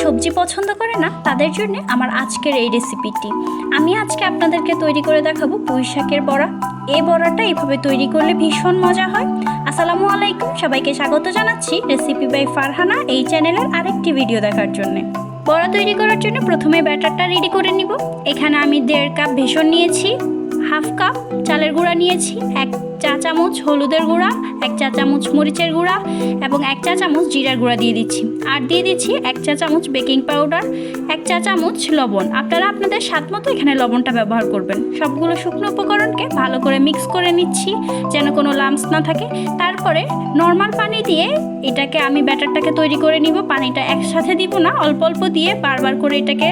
সবজি পছন্দ করে না তাদের জন্য আমার আজকের এই রেসিপিটি। আমি আজকে আপনাদেরকে তৈরি করে দেখাবো পুঁই শাকের বড়া। এই বড়াটা এইভাবে তৈরি করলে ভীষণ মজা হয়। আসসালামু আলাইকুম, সবাইকে স্বাগত জানাচ্ছি রেসিপি বাই ফারহানা এই চ্যানেলের আরেকটি ভিডিও দেখার জন্য। বড়া তৈরি করার জন্য প্রথমে ব্যাটারটা রেডি করে নিব। এখানে আমি 1.5 কাপ বেসন নিয়েছি, হাফ কাপ চালের গুঁড়া নিয়েছি, 1 চা চামচ হলুদের গুঁড়া, 1 চা চামচ মরিচের গুঁড়া এবং 1 চা চামচ জিরার গুঁড়া দিয়ে দিচ্ছি। আর দিয়ে দিচ্ছি 1 চা চামচ বেকিং পাউডার, 1 চা চামচ লবণ। আপনারা আপনাদের স্বাদ মতো এখানে লবণটা ব্যবহার করবেন। সবগুলো শুকনো উপকরণকে ভালো করে মিক্স করে নিচ্ছি যেন কোনো লাম্পস না থাকে। তারপরে নর্মাল পানি দিয়ে এটাকে আমি ব্যাটারটাকে তৈরি করে নিব। পানিটা একসাথে দিব না, অল্প অল্প দিয়ে বারবার করে এটাকে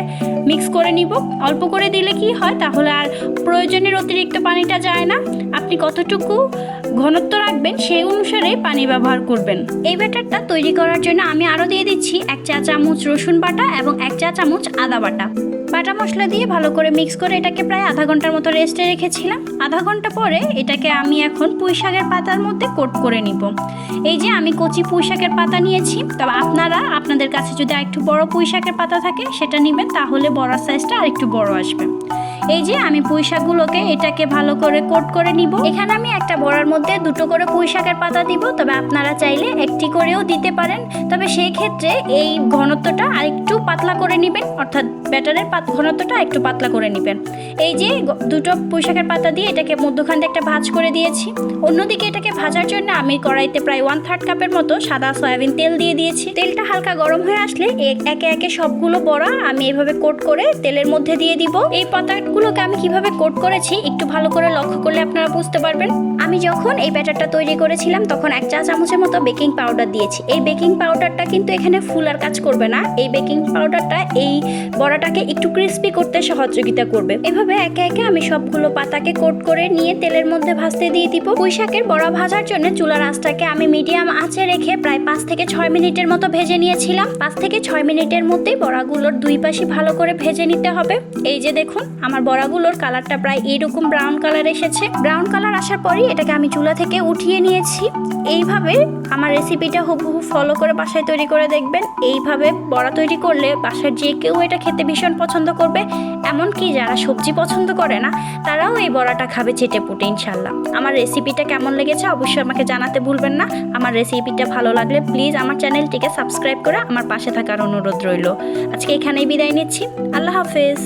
মিক্স করে নিব। অল্প করে দিলে কি হয়, তাহলে আর প্রয়োজনের অতিরিক্ত পানিটা যায় না। আপনি কতটুকু ঘনত্ব রাখবেন সেই অনুসারে পানি ব্যবহার করবেন। এই ব্যাটারটা তৈরি করার জন্য আমি আরও দিয়ে দিচ্ছি 1 চা চামচ রসুন বাটা এবং 1 চা চামচ আদা বাটা। বাটা মশলা দিয়ে ভালো করে মিক্স করে এটাকে প্রায় আধা ঘন্টার মতো রেস্টে রেখেছিলাম। আধা ঘন্টা পরে এটাকে আমি এখন পুঁই শাকের পাতার মধ্যে কোট করে নিব। এই যে আমি কচি পুঁই শাকের পাতা নিয়েছি, তবে আপনারা আপনাদের কাছে যদি আরেকটু বড় পুঁই শাকের পাতা থাকে সেটা নেবেন, তাহলে বড়ার সাইজটা আরেকটু বড় আসবে। এই যে আমি পুঁই শাকগুলোকে এটাকে ভালো করে কোট করে নিব। এখানে আমি একটা বড়ার মধ্যে 2টো করে পুঁই শাকের পাতা দিব, তবে আপনারা চাইলে 1টি করেও দিতে পারেন। তবে সেই ক্ষেত্রে এই ঘনত্বটা আরেকটু পাতলা করে নেবেন, অর্থাৎ ব্যাটারের ঘনত্বটা একটু পাতলা করে নেবেন। এই যে 2টো পুঁই শাকের পাতা দিয়ে এটাকে মধ্যখান থেকে একটা ভাঁজ করে দিয়েছি। অন্যদিকে এটাকে ভাজার জন্য আমি কড়াইতে প্রায় 1/3 কাপের মতো সাদা সয়াবিন তেল দিয়ে দিয়েছি। তেলটা হালকা গরম হয়ে আসলে একে একে সবগুলো বড়া আমি এভাবে কোট করে তেলের মধ্যে দিয়ে দিব। এই পাতাগুলোকে আমি কিভাবে কোট করেছি একটু ভালো করে লক্ষ্য করলে আপনারা বুঝতে পারবেন। আমি যখন এই ব্যাটারটা তৈরি করেছিলাম তখন 1 চা চামচের মতো বেকিং পাউডার দিয়েছি। এই বেকিং পাউডারটা কিন্তু এখানে ফুলার কাজ করবে না। এই বেকিং পাউডারটা এই বড়াটাকে একটু ক্রিস্পি করতে সহযোগিতা করবে। এভাবে একে একে আমি সবগুলো পাতাকে কোট করে নিয়ে তেলের মধ্যে ভাজতে দিয়ে দিব। পুঁই শাকের বড়া ভাজার জন্য চুলার আঁচটাকে আমি মিডিয়াম আঁচে রেখে প্রায় 5 থেকে 6 মিনিটের মতো ভেজে নিয়েছিলাম। 5 থেকে 6 মিনিটের মধ্যেই বড়াগুলোর দুই পাশে ভালো করে ভেজে নিতে হবে। এই যে দেখুন, আমার বড়াগুলোর কালারটা প্রায় এইরকম ব্রাউন কালার এসেছে। ব্রাউন কালার আসার পরই এটাকে আমি চুলা থেকে উঠিয়ে নিয়েছি। এইভাবে আমার রেসিপিটা হুবহু ফলো করে বাসায় তৈরি করে দেখবেন। এইভাবে বড়া তৈরি করলে বাসার যে কেউ এটা খেতে ভীষণ পছন্দ করবে। এমনকি যারা সবজি পছন্দ করে না তারাও এই বড়াটা খাবে চেটে পুটে ইনশাল্লাহ। আমার রেসিপিটা কেমন লেগেছে অবশ্যই আমাকে জানাতে ভুলবেন না। আমার রেসিপিটা ভালো লাগলে প্লিজ আমার চ্যানেলটিকে সাবস্ক্রাইব করে আমার পাশে থাকার অনুরোধ রইল। আজকে এখানেই বিদায় নিচ্ছি। আল্লাহ হাফেজ।